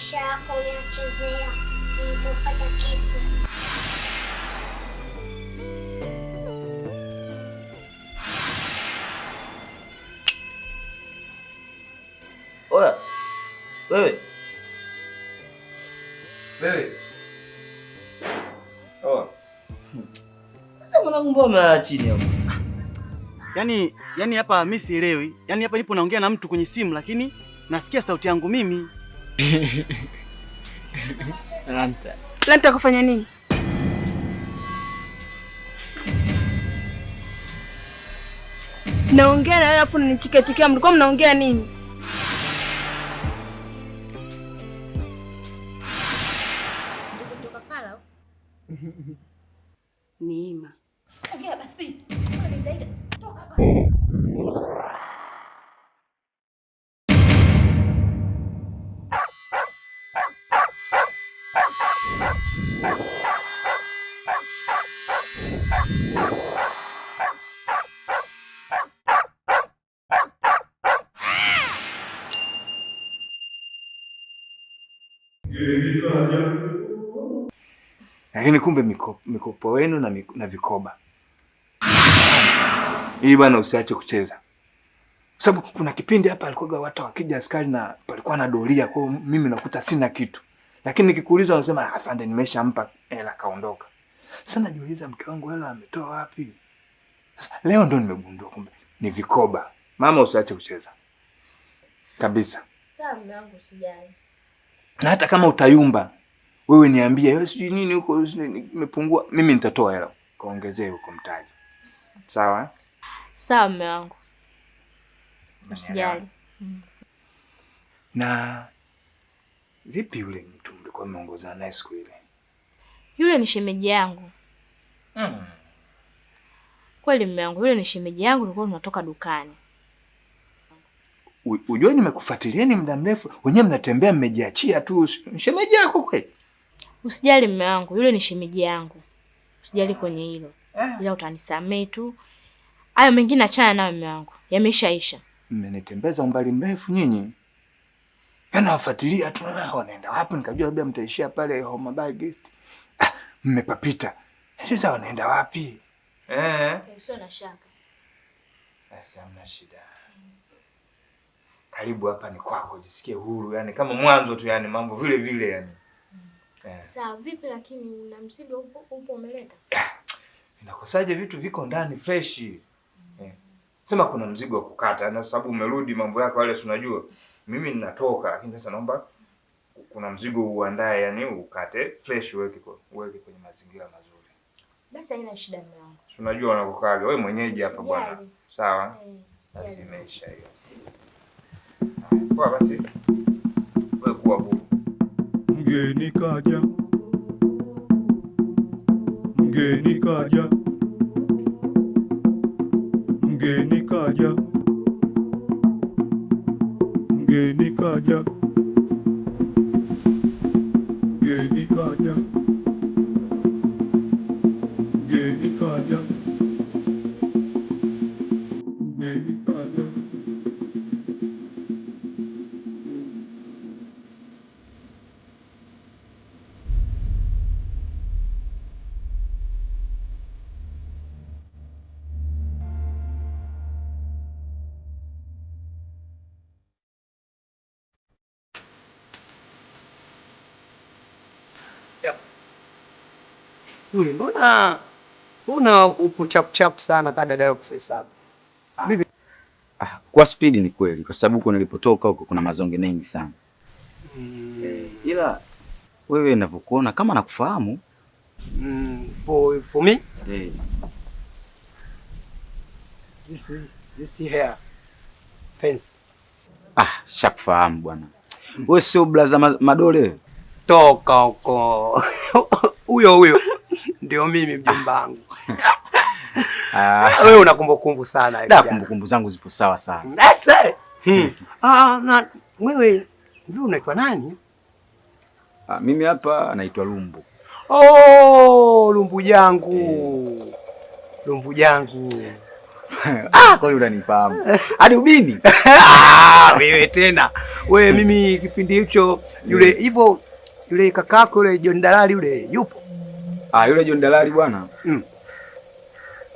maisha yako unayachezea ulipopata kitu. Oya, wewe. Oh. Sasa mwanangu mbona chini hapo? Yaani hapa mimi sielewi. Yaani hapa nipo naongea na mtu kwenye simu lakini nasikia sauti yangu mimi. Lanta kufanya nini? Naongea na wewe hapo unanichekechekea, mlikuwa mnaongea nini? Kutoka Farao. Neema. Ongea basi. Mbona nitaita? Toka hapa. Lakini kumbe mikopo wenu na vikoba. Hii bwana usiache kucheza. Sababu kuna kipindi hapa alikuwa watu wakija askari na palikuwa na doria, kwa mimi nakuta sina kitu. Lakini nikikuuliza wanasema afande nimeshampa hela kaondoka. Sasa najiuliza mke wangu hela ametoa wapi? Sasa leo ndo nimegundua kumbe ni vikoba. Mama usiache kucheza. Kabisa. Sawa mume wangu usijali. Na hata kama utayumba, wewe niambie, wewe sijui nini huko nimepungua, mimi nitatoa hela kaongezee huko mtaji. Sawa? Sawa mume wangu. Usijali. Na vipi yule mtu mlikuwa mmeongozana naye siku ile? Yule ni shemeji yangu. Kweli mume wangu, yule ni shemeji yangu, tulikuwa tunatoka dukani. Unajua nimekufuatilieni muda mrefu, wenyewe mnatembea mmejiachia tu. Shemeji yako kweli? Usijali mume wangu, yule ni shemeji yangu. Usijali kwenye hilo. Ila utanisamee tu. Hayo mengine achana nayo mume wangu. Yameshaisha. Mmenitembeza umbali mrefu nyinyi. Yana wafuatilia tu wanaenda wapi, nikajua labda mtaishia pale Homa Bay Guest. Mmepapita. Sasa wanaenda wapi? Usio na shaka. Sasa hamna shida. Karibu hapa ni kwako, jisikie huru, yani kama mwanzo tu, yani mambo vile vile yani. Sawa, vipi lakini na mzigo upo umeleta? Inakosaje vitu viko ndani fresh. Sema kuna mzigo wa kukata, na sababu umerudi mambo yako wale tunajua. Mimi ninatoka lakini sasa naomba kuna mzigo uandae, yani ukate fresh uweke kwenye mazingira mazuri. Basi haina shida mume wangu. Tunajua unakokaga, wewe mwenyeji hapa bwana. Sawa? Sasa imeisha hiyo. Kwa basi wewe kuwa huru. Mgeni kaja, mgeni kaja, mgeni kaja, mgeni kaja, mgeni kaja, mgeni kaja, mgeni kaja. Yule mbona upo chap sana kada dada kusesa. Bibi. Kwa speed ni kweli kwa sababu huko nilipotoka huko kuna mazonge mengi sana. Ila wewe ninavyokuona kama nakufahamu. For me? This here. Fence. Shakufahamu bwana. Wewe sio blaza madole. Toka huko. Huyo ndio mimi mjomba wangu. Wewe una kumbukumbu sana. Da, kumbukumbu zangu zipo sawa sana. Sasa. Na wewe unaitwa nani? Mimi hapa naitwa Lumbu. Lumbu jangu. Lumbu jangu. Kwani unanifahamu? Hadi ubini. Wewe tena. Wewe mimi kipindi hicho yule hivyo yule kakako yule John Dalali yule yupo? Yule John Dalali bwana.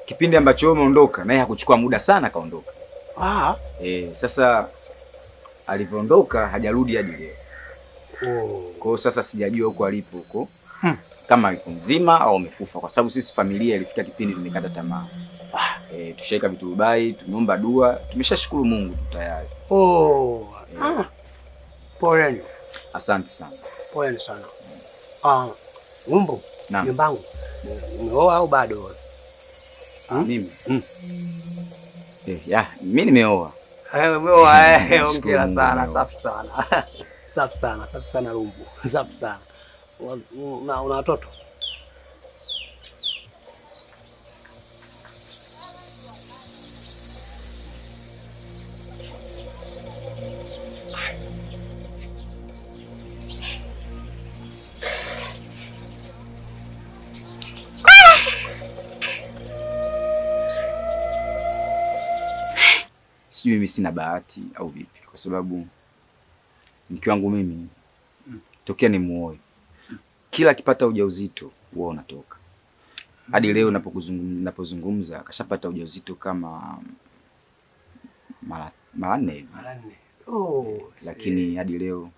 Kipindi ambacho wewe umeondoka naye hakuchukua muda sana kaondoka. Sasa alivyoondoka hajarudi hadi leo. Kwa hiyo sasa sijajua huko alipo huko. Kama yuko mzima au amekufa, kwa sababu sisi familia ilifika kipindi tumekata tamaa. Tushaika vitu Dubai, tumeomba dua, tumeshashukuru Mungu tu tayari. Pole. Asante sana. Pole sana. Umbo, nyumbangu. Umeoa au bado? Mimi. Mimi nimeoa. Umeoa, hongera sana, safi sana. Safi sana Rumbu. Safi sana. Una watoto? Sijui mimi sina bahati au vipi, kwa sababu mke wangu mimi tokea ni muoe kila akipata ujauzito huwa unatoka. Hadi leo napozungumza akashapata ujauzito kama mara 4 hivi. Lakini hadi leo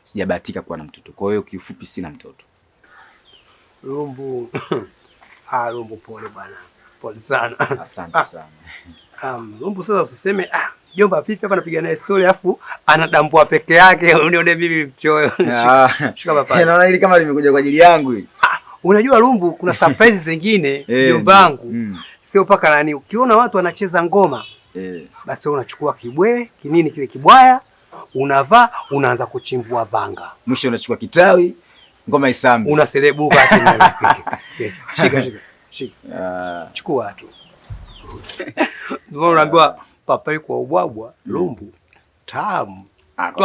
sijabahatika kuwa na mtoto. Kwa hiyo kiufupi sina mtoto. Rumbu. Rumbu pole bwana. Pole sana. Asante sana. Rumbu sasa usiseme jomba vipi hapa napiga naye story afu anadambua peke yake unione mimi mchoyo. Shika papa. Naona hili kama limekuja kwa ajili yangu hili. Unajua Rumbu kuna surprise zingine jombangu. Sio paka nani ukiona watu wanacheza ngoma basi unachukua kibwe kinini kile kibwaya unavaa unaanza kuchimbua vanga. Mwisho unachukua kitawi ngoma isambe. Unaselebuka tena. Shika. Chukua tu. Ndio unaambiwa papa yuko ubwabwa Rumbu tamu.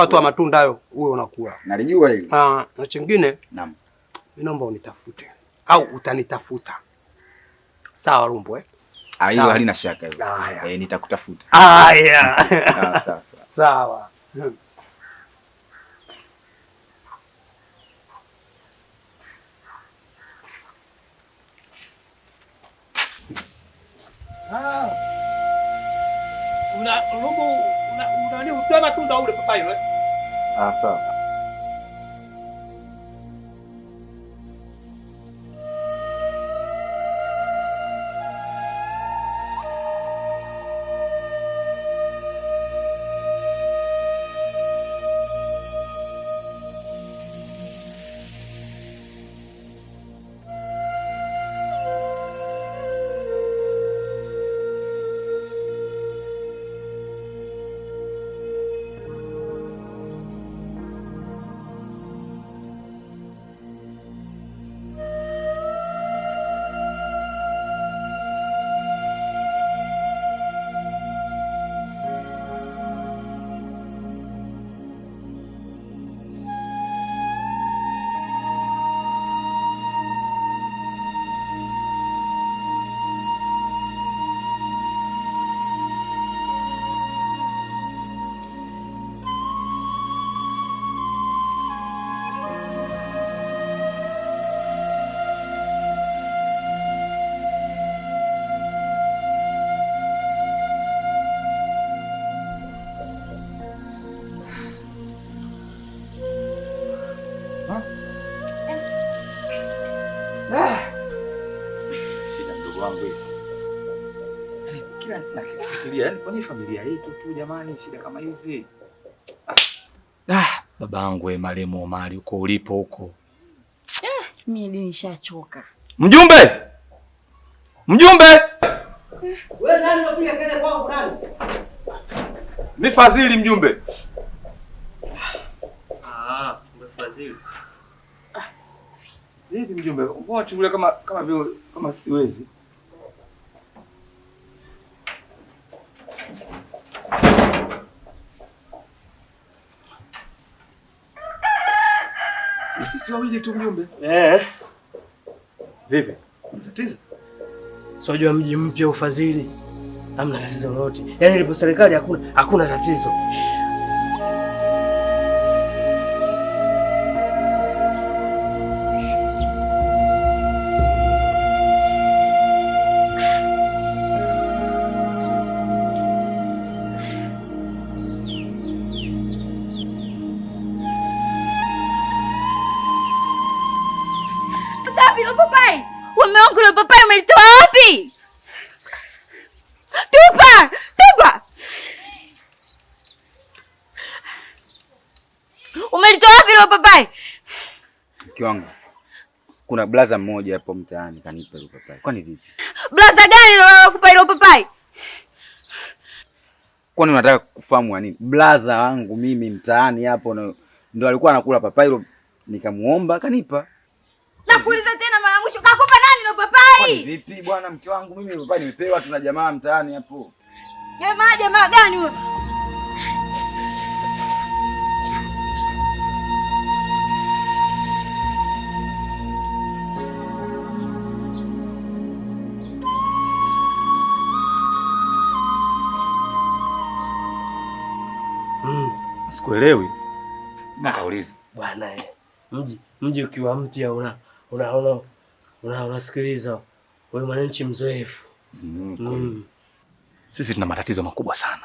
Toa matunda hayo uwe unakula. Nalijua hili. Na chingine mimi naomba unitafute au utanitafuta. Sawa Rumbu hilo halina shaka hilo. Nitakutafuta. Sawa. Rumbu unani utoa matunda ule papa yule. Sawa. Shida mdogo wangu hizi. Kila nafikiria kwa nini familia yetu tu jamani, shida kama hizi. Babangu marehemu Omari uko ulipo huko. Mimi nishachoka. Mjumbe! Wewe nani unapiga kelele kwangu nani? Ni Fadhili mjumbe. Fadhili. Vipi mjumbe? Mbona chungulia kama vile kama siwezi? Sisi wawili tu mjumbe. Vipi? Tatizo? Sijua mji mpya Ufadhili. Hamna tatizo lolote. Yaani lipo serikali hakuna tatizo. hilo papai. Mke wangu, kuna blaza mmoja hapo mtaani kanipa hilo papai. Kwani vipi? Blaza gani anakupa hilo papai? Kwani unataka kufahamu nini? Blaza wangu mimi mtaani hapo ndio alikuwa anakula papai hilo, nikamuomba kanipa. Nakuuliza tena mara mwisho, kakupa nani hilo papai? Kwani vipi bwana mke wangu, mimi papai nimepewa, tuna jamaa mtaani hapo. Jamaa gani huyo? Sikuelewi. Nakauliza. Bwana mji ukiwa mpya unasikiliza. Wewe mwananchi mzoefu. Sisi tuna matatizo makubwa sana.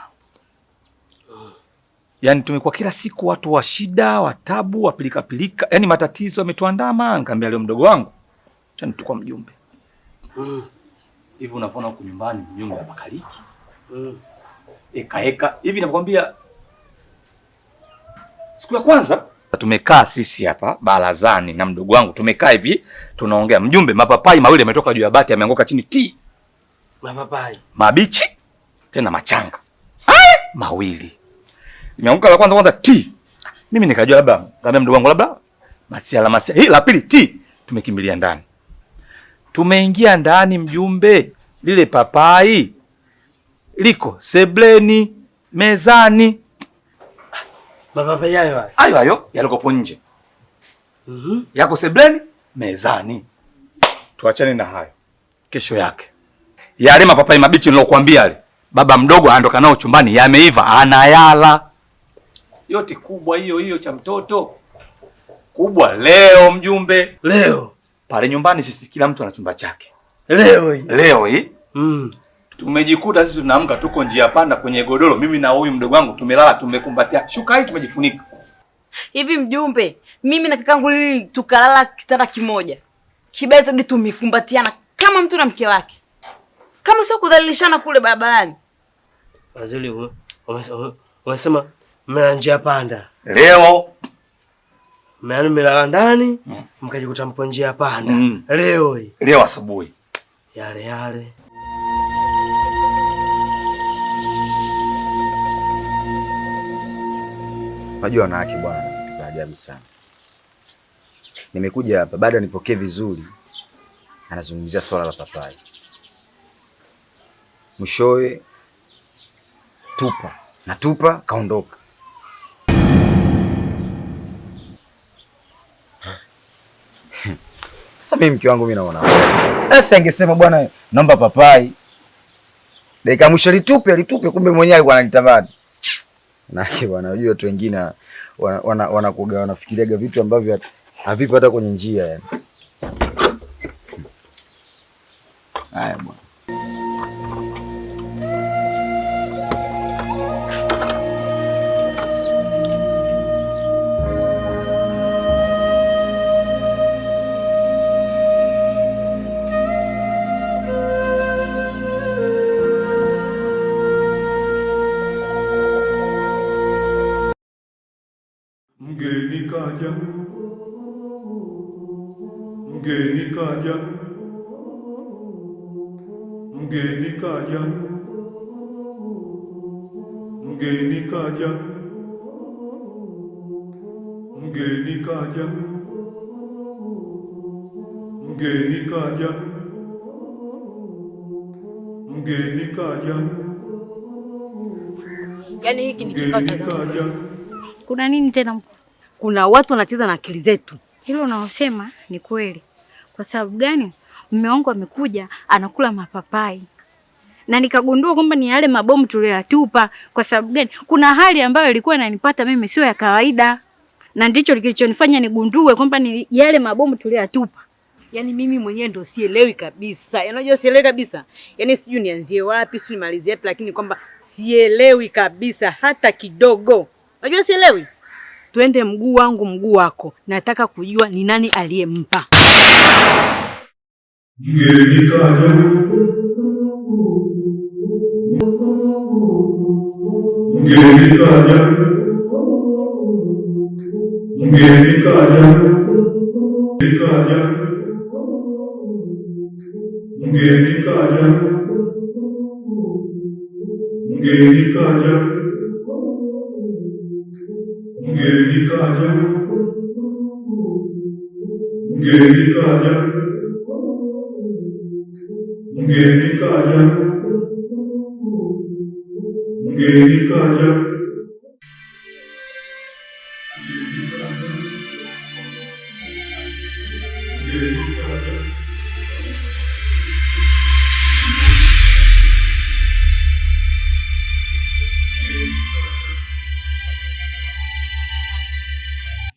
Yaani tumekuwa kila siku watu wa shida, wa taabu, wa pilika pilika. Yaani matatizo yametuandama. Nikamwambia leo mdogo wangu, acha nitukua mjumbe. Hivi unapoona huko nyumbani mjumbe hapa kaliki. Eka hivi nakwambia, siku ya kwanza tumekaa sisi hapa barazani na mdogo wangu, tumekaa hivi tunaongea, mjumbe mapapai mawili yametoka juu ya bati, yameanguka chini Mapapai mabichi tena machanga mawili. Imeanguka la kwanza mimi nikajua labda kama mdogo wangu labda masiala. Hii la pili tumekimbilia ndani. Tumeingia ndani mjumbe, lile papai liko sebleni mezani. Mapapai hayo yalikopo nje. Yako sebleni mezani. Tuachane na hayo. Kesho yake yale mapapai mabichi nilokuambia yale, baba mdogo aondoka nao chumbani, yameiva anayala. Yote kubwa hiyo cha mtoto. Kubwa leo mjumbe. Leo pale nyumbani sisi kila mtu ana chumba chake. Leo hii. Tumejikuta sisi tunaamka tuko njia panda kwenye godoro, mimi na huyu mdogo wangu tumelala, tumekumbatia shuka hii, tumejifunika. Hivi mjumbe, mimi na kakangu Lili tukalala kitanda kimoja. Kibaya zaidi tumekumbatiana kama mtu na mke wake. Kama sio kudhalilishana kule barabarani. Wazili wamesema mna njia panda. Leo mmelala ndani, mkajikuta mpo njia panda. Leo asubuhi. Yale. Unajua wanawake bwana, ni ajabu sana. Nimekuja hapa baada nipokee vizuri, anazungumzia swala la papai. Mwishowe tupa kaondoka. Sasa mimi mke wangu mimi naona. Sasa angesema bwana naomba papai. Dakika mwisho alitupe kumbe mwenyewe alikuwa ananitamani. Nake bwana, unajua watu wengine wanakuga wanafikiriaga vitu ambavyo havipo hata kwenye njia yani. Haya bwana. Mgeni kaja, mgeni kaja, mgeni kaja, mgeni kaja, mgeni kaja, mgeni kaja, mgeni kaja. Yaani hiki ni kikao cha kuna nini tena? Kuna watu wanacheza na akili zetu. Hilo unaosema ni kweli. Kwa sababu gani? Mume wangu amekuja anakula mapapai. Na nikagundua kwamba ni yale mabomu tuliyoyatupa. Kwa sababu gani? Kuna hali ambayo ilikuwa inanipata mimi sio ya kawaida. Na ndicho kilichonifanya nigundue kwamba ni yale mabomu tuliyoyatupa. Yaani mimi mwenyewe ndo sielewi kabisa. Unajua sielewi kabisa. Yaani sijui nianzie wapi, sijui nimalizie wapi, lakini kwamba sielewi kabisa hata kidogo. Unajua sielewi. Twende mguu wangu mguu wako. Nataka kujua ni nani aliyempa. Mgeni kaja. Mgeni kaja. mgeni kaja, kaja, mgeni kaja, mgeni kaja, mgeni kaja, mgeni kaja, mgeni kaja, mgeni kaja.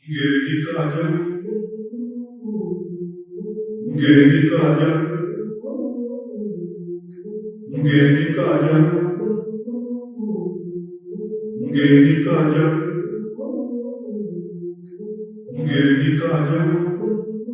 Mgeni kaja, mgeni kaja, mgeni kaja, mgeni kaja, mgeni kaja.